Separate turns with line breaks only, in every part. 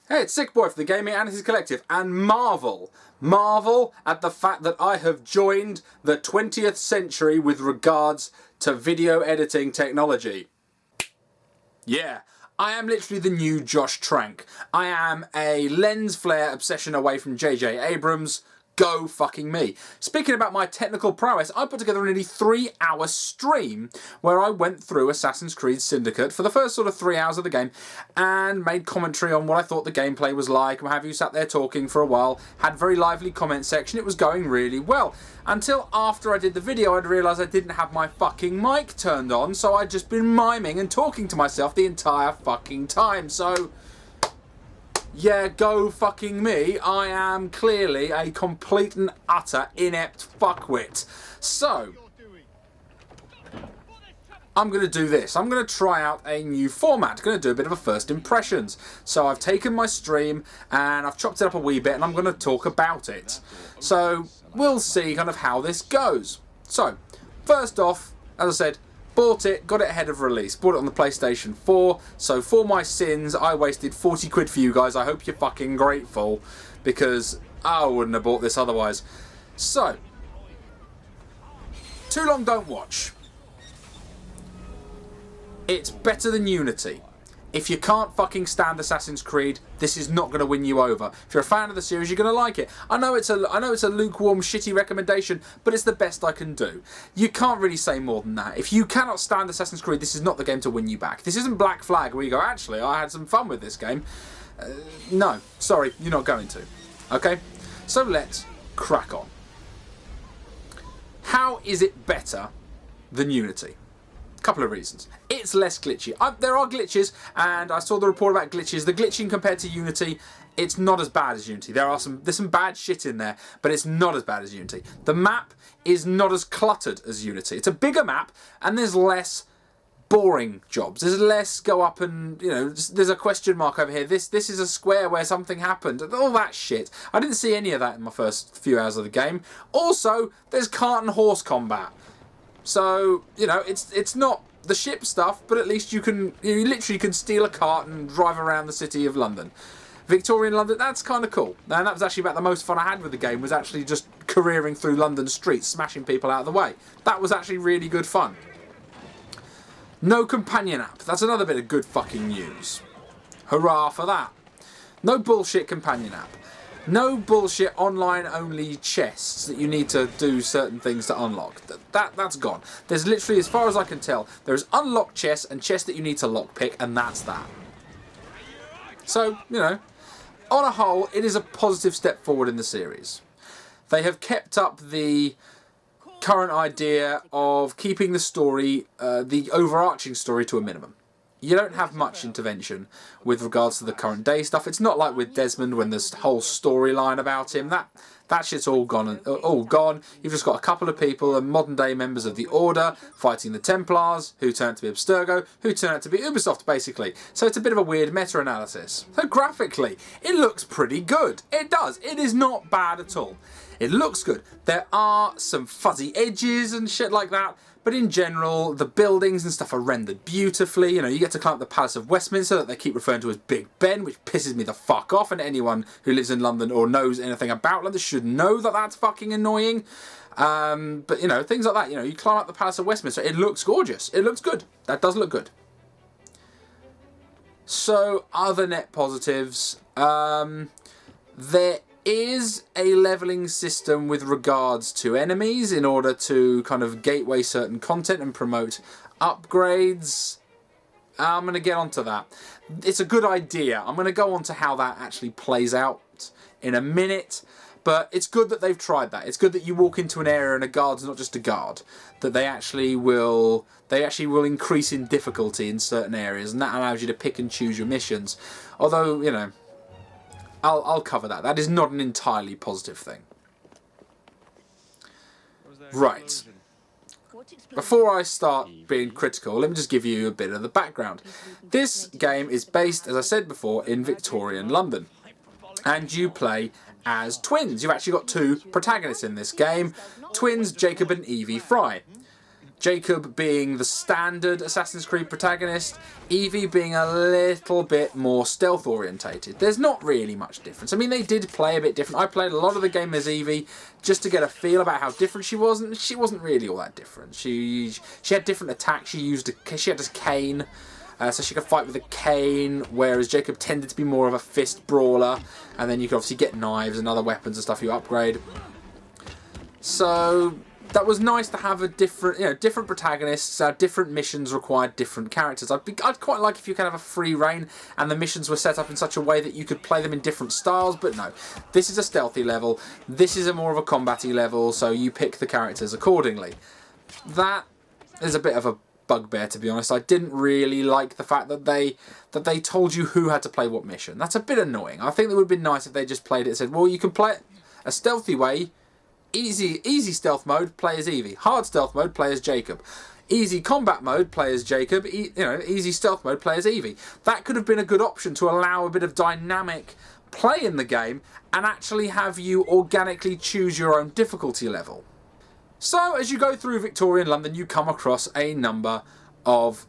Hey, it's Sick Boy for the Gaminganarchist Collective, and marvel at the fact that I have joined the 20th century with regards to video editing technology. Yeah, I am literally the new Josh Trank. I am a lens flare obsession away from J.J. Abrams. Go fucking me. Speaking about my technical prowess, I put together a nearly 3-hour stream where I went through Assassin's Creed Syndicate for the first sort of 3 hours of the game and made commentary on what I thought the gameplay was like, and have you sat there talking for a while, had a very lively comment section. It was going really well. Until after I did the video, I'd realised I didn't have my fucking mic turned on, so I'd just been miming and talking to myself the entire fucking time. So yeah, go fucking me. I am clearly a complete and utter inept fuckwit. So I'm going to do this. I'm going to try out a new format. I'm going to do a bit of a first impressions. So I've taken my stream and I've chopped it up a wee bit and I'm going to talk about it. So we'll see kind of how this goes. So first off, as I said, bought it, got it ahead of release. Bought it on the PlayStation 4. So for my sins, I wasted 40 quid for you guys. I hope you're fucking grateful, because I wouldn't have bought this otherwise. So, too long don't watch. It's better than Unity. If you can't fucking stand Assassin's Creed, this is not going to win you over. If you're a fan of the series, you're going to like it. I know it's a lukewarm, shitty recommendation, but it's the best I can do. You can't really say more than that. If you cannot stand Assassin's Creed, this is not the game to win you back. This isn't Black Flag where you go, actually, I had some fun with this game. No, sorry, you're not going to. Okay? So let's crack on. How is it better than Unity? Couple of reasons. It's less glitchy. There are glitches, and I saw the report about glitches. The glitching compared to Unity, it's not as bad as Unity. There's some bad shit in there, but it's not as bad as Unity. The map is not as cluttered as Unity. It's a bigger map, and there's less boring jobs. There's less go up and, you know, there's a question mark over here. This is a square where something happened. All that shit. I didn't see any of that in my first few hours of the game. Also, there's cart and horse combat. So, you know, it's not the ship stuff, but at least you literally can steal a cart and drive around the city of London. Victorian London, that's kind of cool. And that was actually about the most fun I had with the game, was actually just careering through London streets, smashing people out of the way. That was actually really good fun. No companion app. That's another bit of good fucking news. Hurrah for that. No bullshit companion app. No bullshit online-only chests that you need to do certain things to unlock. That's gone. There's literally, as far as I can tell, there's unlocked chests and chests that you need to lockpick, and that's that. So, you know, on a whole, it is a positive step forward in the series. They have kept up the current idea of keeping the story, the overarching story, to a minimum. You don't have much intervention with regards to the current day stuff. It's not like with Desmond when there's a whole storyline about him. That shit's all gone. You've just got a couple of people, modern day members of the Order, fighting the Templars, who turn out to be Abstergo, who turn out to be Ubisoft, basically. So it's a bit of a weird meta-analysis. So graphically, it looks pretty good. It does. It is not bad at all. It looks good. There are some fuzzy edges and shit like that, but in general, the buildings and stuff are rendered beautifully. You know, you get to climb up the Palace of Westminster that they keep referring to as Big Ben, which pisses me the fuck off, and anyone who lives in London or knows anything about London should know that that's fucking annoying. But, you know, things like that. You know, you climb up the Palace of Westminster. It looks gorgeous. It looks good. That does look good. So, other net positives. There is a levelling system with regards to enemies in order to kind of gateway certain content and promote upgrades. I'm going to get onto that. It's a good idea. I'm going to go on to how that actually plays out in a minute. But it's good that they've tried that. It's good that you walk into an area and a guard's not just a guard. That they actually will increase in difficulty in certain areas, and that allows you to pick and choose your missions. Although, you know, I'll cover that. That is not an entirely positive thing. Right. Before I start being critical, let me just give you a bit of the background. This game is based, as I said before, in Victorian London. And you play as twins. You've actually got two protagonists in this game. Twins Jacob and Evie Fry. Jacob being the standard Assassin's Creed protagonist, Evie being a little bit more stealth orientated. There's not really much difference. I mean, they did play a bit different. I played a lot of the game as Evie just to get a feel about how different she was, and she wasn't really all that different. She had different attacks. She had a cane, so she could fight with a cane, whereas Jacob tended to be more of a fist brawler, and then you could obviously get knives and other weapons and stuff you upgrade. So that was nice to have a different protagonists. Different missions required different characters. I'd quite like if you could have a free reign and the missions were set up in such a way that you could play them in different styles, but no. This is a stealthy level. This is a more of a combat-y level, so you pick the characters accordingly. That is a bit of a bugbear, to be honest. I didn't really like the fact that they told you who had to play what mission. That's a bit annoying. I think it would have been nice if they just played it and said, well, you can play it a stealthy way. Easy stealth mode, play as Evie. Hard stealth mode, play as Jacob. Easy combat mode, play as Jacob. Easy stealth mode, play as Evie. That could have been a good option to allow a bit of dynamic play in the game and actually have you organically choose your own difficulty level. So, as you go through Victorian London, you come across a number of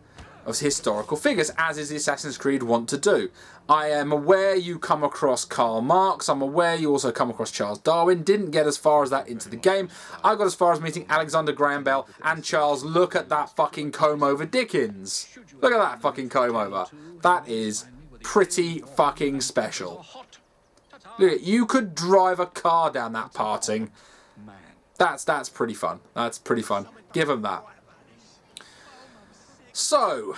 historical figures, as is the Assassin's Creed want to do. I am aware you come across Karl Marx. I'm aware you also come across Charles Darwin. Didn't get as far as that into the game. I got as far as meeting Alexander Graham Bell and Charles. Look at that fucking comb over Dickens. Look at that fucking comb over. That is pretty fucking special. Look, you could drive a car down that parting. That's pretty fun. That's pretty fun. Give them that. So,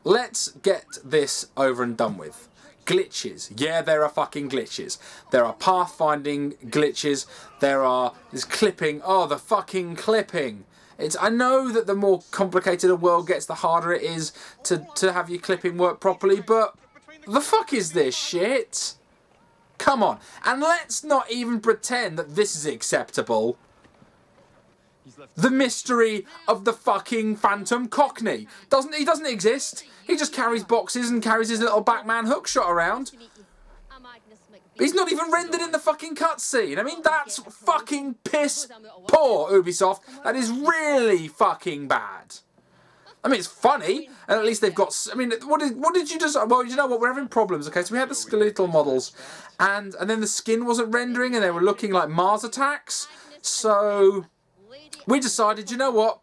let's get this over and done with. Glitches. Yeah, there are fucking glitches. There are pathfinding glitches. There's clipping. Oh, the fucking clipping. I know that the more complicated a world gets, the harder it is to have your clipping work properly, but the fuck is this shit? Come on. And let's not even pretend that this is acceptable. The mystery of the fucking Phantom Cockney. He doesn't exist. He just carries boxes and carries his little Batman hookshot around. He's not even rendered in the fucking cutscene. I mean, that's fucking piss poor, Ubisoft. That is really fucking bad. I mean, it's funny, and at least they've got... I mean, what did you just... Well, you know what, we're having problems, okay? So we had the skeletal models, and then the skin wasn't rendering, and they were looking like Mars attacks. So we decided, you know what?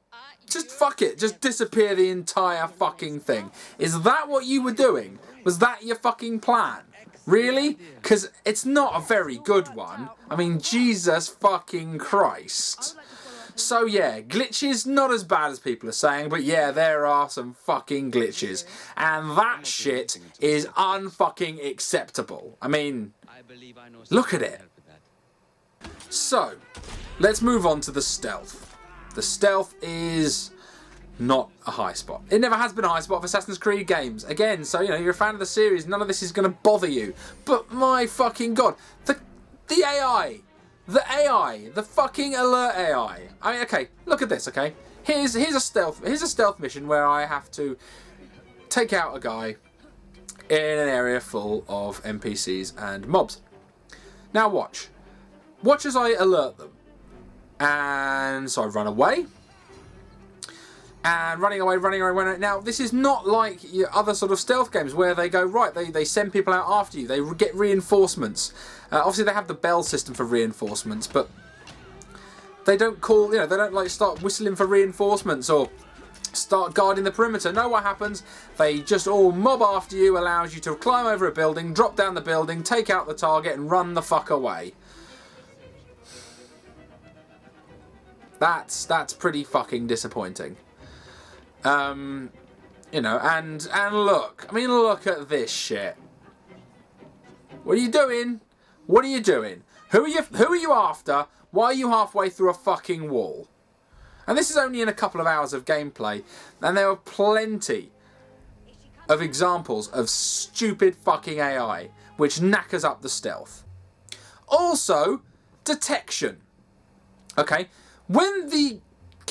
Just fuck it. Just disappear the entire fucking thing. Is that what you were doing? Was that your fucking plan? Really? Because it's not a very good one. I mean, Jesus fucking Christ. So yeah, glitches, not as bad as people are saying, but yeah, there are some fucking glitches. And that shit is unfucking acceptable. I mean, look at it. So, let's move on to the stealth. The stealth is not a high spot. It never has been a high spot for Assassin's Creed games. Again, so, you know, you're a fan of the series, none of this is going to bother you. But my fucking God, the AI... The AI, the fucking alert AI. I mean, okay, look at this, okay? Here's a stealth mission where I have to take out a guy in an area full of NPCs and mobs. Now watch. Watch as I alert them. And so I run away. And running away. Now, this is not like your other sort of stealth games where they go, right, they send people out after you. They get reinforcements. Obviously, they have the bell system for reinforcements, but they don't call, they don't like start whistling for reinforcements or start guarding the perimeter. No, what happens? They just all mob after you, allows you to climb over a building, drop down the building, take out the target, and run the fuck away. That's pretty fucking disappointing. And look. I mean, look at this shit. What are you doing? What are you doing? Who are you after? Why are you halfway through a fucking wall? And this is only in a couple of hours of gameplay, and there are plenty of examples of stupid fucking AI which knackers up the stealth. Also, detection. Okay, when the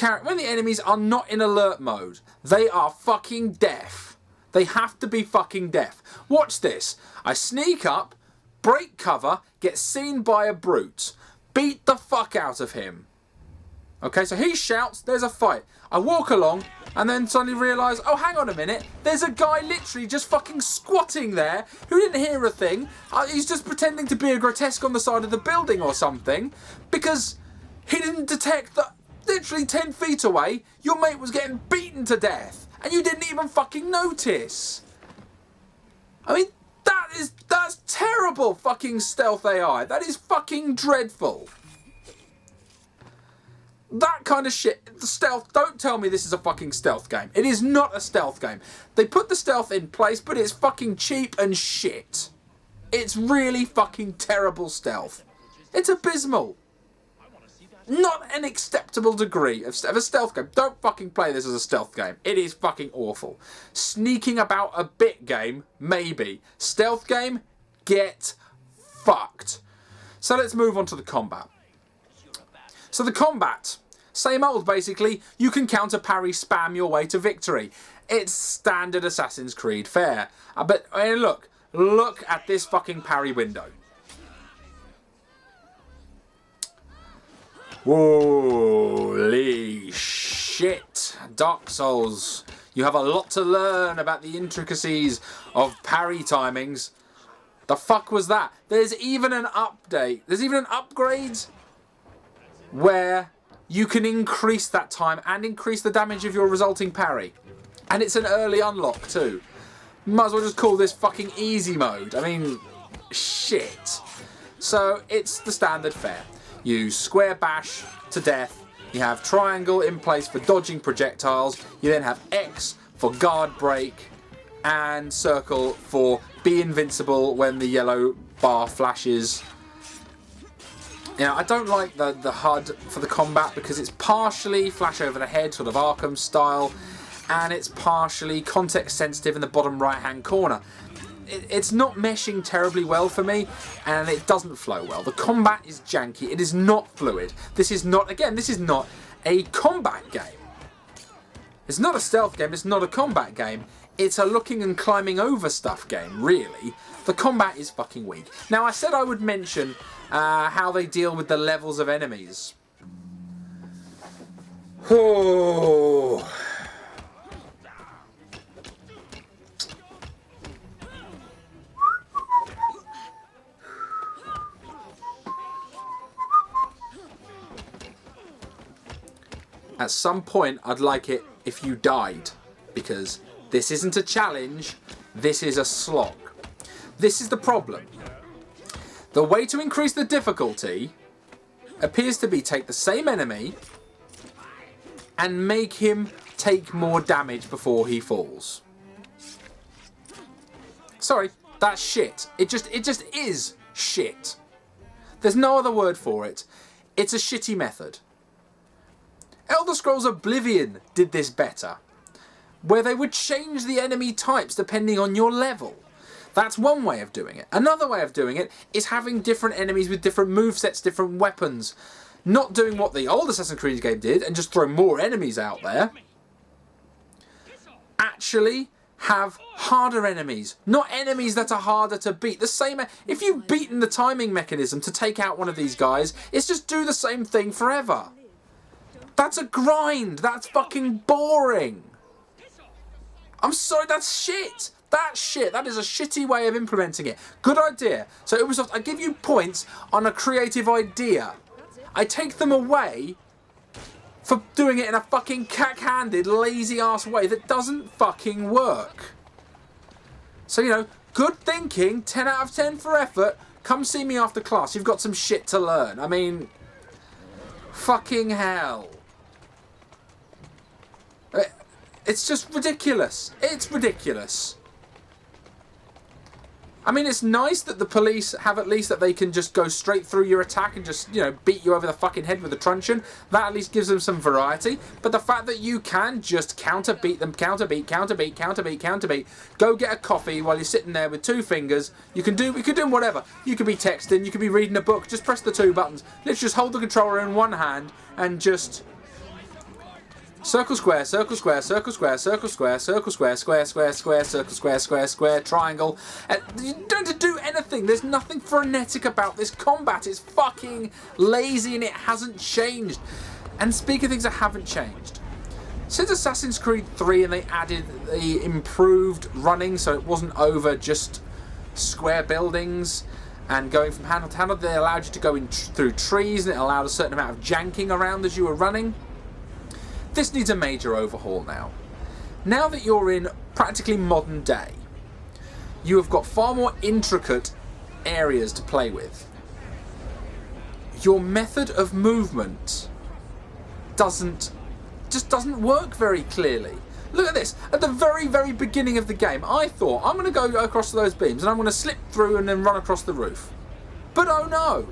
enemies are not in alert mode, they are fucking deaf. They have to be fucking deaf. Watch this. I sneak up, break cover, get seen by a brute, beat the fuck out of him. Okay, so he shouts, there's a fight. I walk along and then suddenly realise, oh, hang on a minute. There's a guy literally just fucking squatting there who didn't hear a thing. He's just pretending to be a grotesque on the side of the building or something because he didn't detect that literally 10 feet away your mate was getting beaten to death and you didn't even fucking notice. I mean, that's terrible fucking stealth AI. That is fucking dreadful. That kind of shit. The stealth, don't tell me this is a fucking stealth game. It is not a stealth game. They put the stealth in place, but it's fucking cheap and shit. It's really fucking terrible stealth. It's abysmal. Not an acceptable degree of a stealth game. Don't fucking play this as a stealth game. It is fucking awful. Sneaking about a bit game, maybe. Stealth game, get fucked. So let's move on to the combat. So the combat, same old basically. You can counter parry spam your way to victory. It's standard Assassin's Creed fare. But I mean, look at this fucking parry window. Holy shit. Dark Souls. You have a lot to learn about the intricacies of parry timings. The fuck was that? There's even an update. There's even an upgrade where you can increase that time and increase the damage of your resulting parry. And it's an early unlock too. Might as well just call this fucking easy mode. I mean, shit. So it's the standard fare. You square bash to death. You have triangle in place for dodging projectiles. You then have X for guard break. And circle for be invincible when the yellow bar flashes. Yeah, I don't like the HUD for the combat because it's partially flash over the head, sort of Arkham style, and it's partially context sensitive in the bottom right hand corner. It's not meshing terribly well for me, and it doesn't flow well. The combat is janky. It is not fluid. This is not, again, this is not a combat game. It's not a stealth game. It's not a combat game. It's a looking and climbing over stuff game, really. The combat is fucking weak. Now, I said I would mention how they deal with the levels of enemies. Oh. At some point, I'd like it if you died, because this isn't a challenge, this is a slog. This is the problem. The way to increase the difficulty appears to be take the same enemy and make him take more damage before he falls. Sorry, that's shit. It just is shit. There's no other word for it. It's a shitty method. Elder Scrolls Oblivion did this better, where they would change the enemy types depending on your level. That's one way of doing it. Another way of doing it is having different enemies with different movesets, different weapons. Not doing what the old Assassin's Creed game did and just throw more enemies out there. Actually have harder enemies, not enemies that are harder to beat. The same, if you've beaten the timing mechanism to take out one of these guys, it's just do the same thing forever. That's a grind. That's fucking boring. I'm sorry, that's shit. That's shit. That is a shitty way of implementing it. Good idea. So Ubisoft, I give you points on a creative idea. I take them away for doing it in a fucking cack-handed, lazy-ass way that doesn't fucking work. So, you know, good thinking, 10 out of 10 for effort. Come see me after class. You've got some shit to learn. I mean, fucking hell. It's just ridiculous. It's ridiculous. I mean, it's nice that the police have at least that they can just go straight through your attack and just, you know, beat you over the fucking head with a truncheon. That at least gives them some variety. But the fact that you can just counter-beat them, counter-beat, counter-beat, counter-beat, counter-beat, go get a coffee while you're sitting there with two fingers. You can do whatever. You could be texting, you could be reading a book. Just press the two buttons. Let's just hold the controller in one hand and just... circle, square, circle, square, circle, square, circle, square, circle, square, square, square, square, circle, square, square, square, triangle. You don't have to do anything. There's nothing frenetic about this combat. It's fucking lazy and it hasn't changed. And speaking of things that haven't changed, since Assassin's Creed 3 and they added the improved running so it wasn't over just square buildings and going from handle to handle, they allowed you to go in through trees and it allowed a certain amount of janking around as you were running. This needs a major overhaul now. Now that you're in practically modern day, you have got far more intricate areas to play with. Your method of movement doesn't work very clearly. Look at this. At the very, very beginning of the game, I thought, I'm going to go across those beams and I'm going to slip through and then run across the roof. But oh no.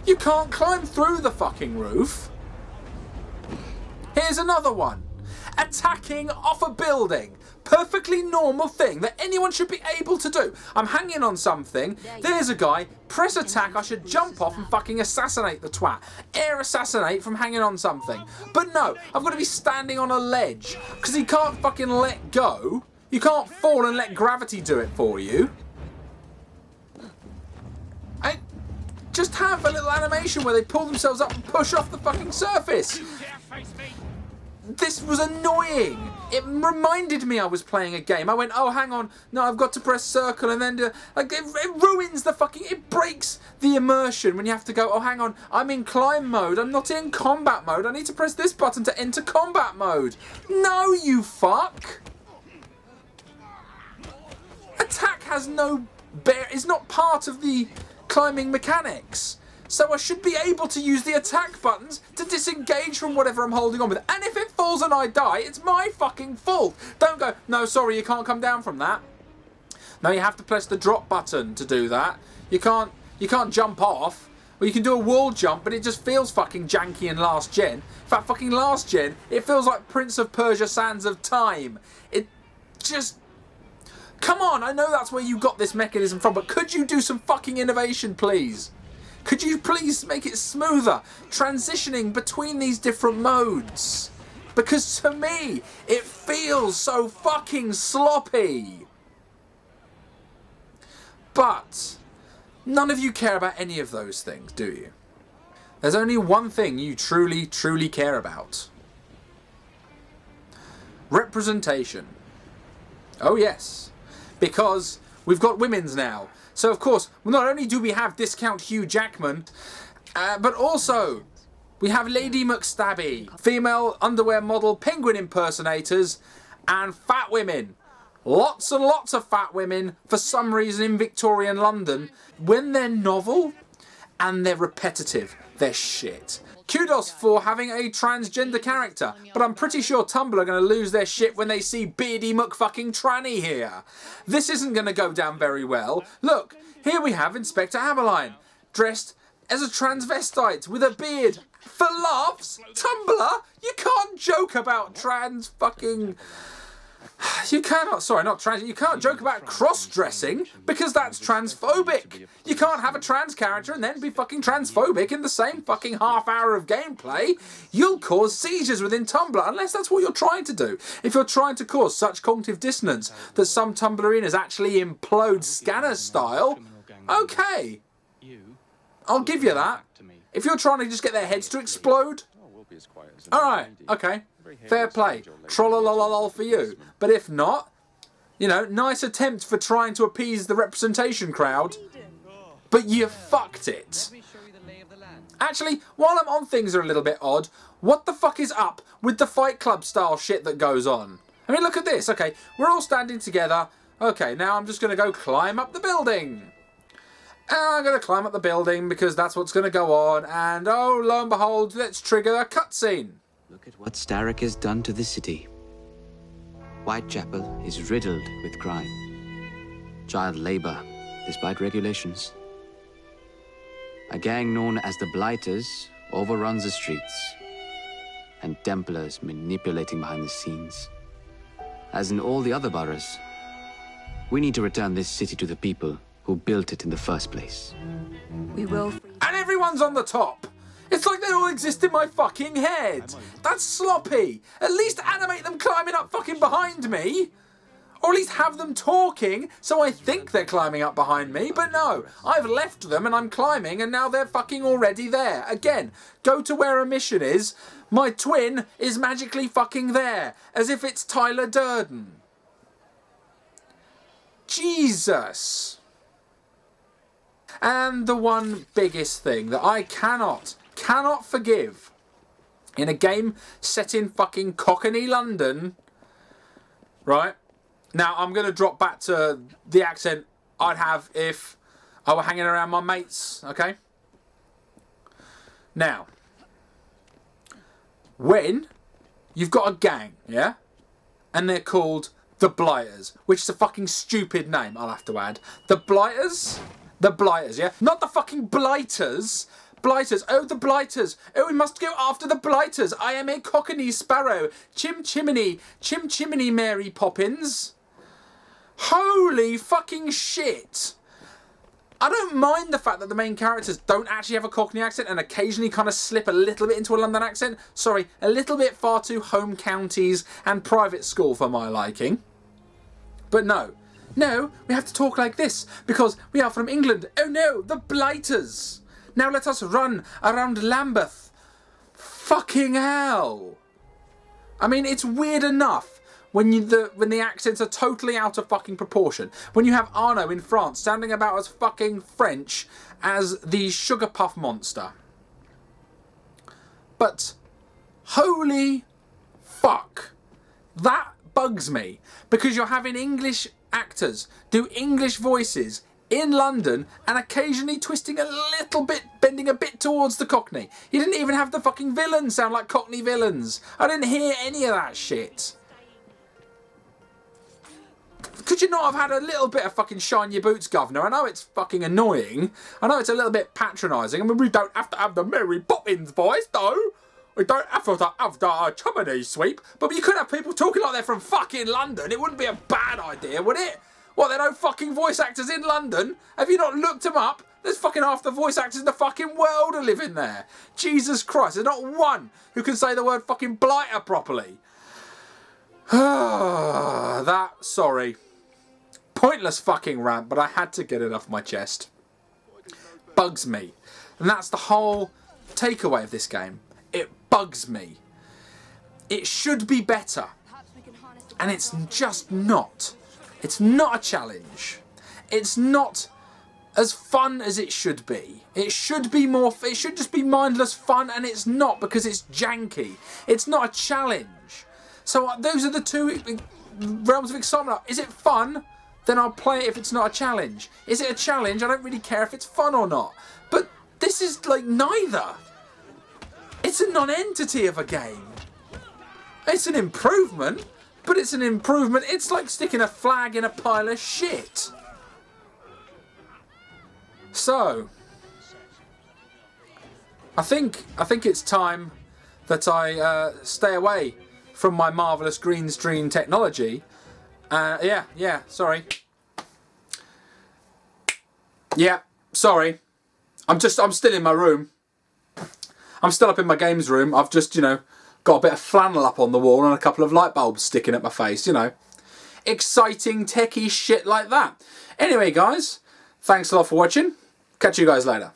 You can't climb through the fucking roof. Here's another one. Attacking off a building. Perfectly normal thing that anyone should be able to do. I'm hanging on something. There's a guy. Press attack. I should jump off and fucking assassinate the twat. Air assassinate from hanging on something. But no, I've got to be standing on a ledge because he can't fucking let go. You can't fall and let gravity do it for you. I just have a little animation where they pull themselves up and push off the fucking surface. This was annoying. It reminded me I was playing a game. I went, oh, hang on. No, I've got to press circle and then like it ruins the fucking... It breaks the immersion when you have to go, oh, hang on. I'm in climb mode. I'm not in combat mode. I need to press this button to enter combat mode. No, you fuck. Attack has no... is not part of the climbing mechanics. So I should be able to use the attack buttons to disengage from whatever I'm holding on with. And if it falls and I die, it's my fucking fault. Don't go, no, sorry, you can't come down from that. No, you have to press the drop button to do that. You can't jump off. Well, you can do a wall jump, but it just feels fucking janky in last gen. In fact, fucking last gen, it feels like Prince of Persia Sands of Time. It just... Come on, I know that's where you got this mechanism from, but could you do some fucking innovation, please? Could you please make it smoother, transitioning between these different modes? Because to me, it feels so fucking sloppy. But none of you care about any of those things, do you? There's only one thing you truly, truly care about. Representation. Oh yes, because we've got women's now. So, of course, not only do we have discount Hugh Jackman, but also we have Lady McStabby, female underwear model, penguin impersonators, and fat women. Lots and lots of fat women, for some reason, in Victorian London. When they're novel and they're repetitive, they're shit. Kudos for having a transgender character, but I'm pretty sure Tumblr are going to lose their shit when they see Beardy McFucking Tranny here. This isn't going to go down very well. Look, here we have Inspector Abberline, dressed as a transvestite with a beard. For laughs? Tumblr? You can't joke about trans fucking... You cannot, sorry, not trans, you can't joke about cross-dressing because that's transphobic. You can't have a trans character and then be fucking transphobic in the same fucking half hour of gameplay. You'll cause seizures within Tumblr unless that's what you're trying to do. If you're trying to cause such cognitive dissonance that some Tumblrians actually implode scanner style, okay, I'll give you that. If you're trying to just get their heads to explode, alright, okay. Fair play. Trollololol for you. But if not, you know, nice attempt for trying to appease the representation crowd. But you fucked it. Actually, while I'm on things that are a little bit odd, what the fuck is up with the Fight Club style shit that goes on? I mean, look at this. Okay, we're all standing together. Okay, now I'm just going to go climb up the building. And I'm going to climb up the building because that's what's going to go on. And oh, lo and behold, let's trigger a cutscene.
Look at what Starrick has done to the city. Whitechapel is riddled with crime. Child labor, despite regulations. A gang known as the Blighters overruns the streets. And Templars manipulating behind the scenes. As in all the other boroughs, we need to return this city to the people who built it in the first place.
We will.
And everyone's on the top. It's like they all exist in my fucking head. That's sloppy. At least animate them climbing up fucking behind me. Or at least have them talking so I think they're climbing up behind me. But no, I've left them and I'm climbing and now they're fucking already there. Again, go to where a mission is. My twin is magically fucking there. As if it's Tyler Durden. Jesus. And the one biggest thing that I cannot forgive in a game set in fucking Cockney London, right? Now, I'm going to drop back to the accent I'd have if I were hanging around my mates, okay? Now, when you've got a gang, yeah? And they're called the Blighters, which is a fucking stupid name, I'll have to add. The Blighters? The Blighters, yeah? Not the fucking Blighters. Blighters. Oh, the Blighters. Oh, we must go after the Blighters. I am a Cockney sparrow. Chim chimney Mary Poppins. Holy fucking shit. I don't mind the fact that the main characters don't actually have a Cockney accent and occasionally kind of slip a little bit into a London accent. Sorry, a little bit far too home counties and private school for my liking. But no, we have to talk like this because we are from England. Oh no, the Blighters. Now let us run around Lambeth. Fucking hell. I mean, it's weird enough when the accents are totally out of fucking proportion. When you have Arno in France sounding about as fucking French as the Sugar Puff monster. But holy fuck. That bugs me because you're having English actors do English voices in London and occasionally twisting a little bit, bending a bit towards the Cockney. You didn't even have the fucking villains sound like Cockney villains. I didn't hear any of that shit. Could you not have had a little bit of fucking shine your boots, governor? I know it's fucking annoying. I know it's a little bit patronising. I mean, we don't have to have the Mary Poppins voice, though. We don't have to have the chimney sweep. But you could have people talking like they're from fucking London. It wouldn't be a bad idea, would it? What, there are no fucking voice actors in London? Have you not looked them up? There's fucking half the voice actors in the fucking world who live in there. Jesus Christ, there's not one who can say the word fucking blighter properly. Sorry. Pointless fucking rant, but I had to get it off my chest. Bugs me. And that's the whole takeaway of this game. It bugs me. It should be better. And it's just not. It's not a challenge. It's not as fun as it should be. It should be more. It should just be mindless fun, and it's not because it's janky. It's not a challenge. So those are the two realms of excitement. Is it fun? Then I'll play it if it's not a challenge. Is it a challenge? I don't really care if it's fun or not. But this is like neither. It's a non-entity of a game. It's an improvement. But it's an improvement. It's like sticking a flag in a pile of shit. So, I think it's time that I stay away from my marvellous green screen technology. Sorry. Yeah, sorry. I'm still in my room. I'm still up in my games room. I've just, got a bit of flannel up on the wall and a couple of light bulbs sticking at my face, Exciting, techie shit like that. Anyway, guys, thanks a lot for watching. Catch you guys later.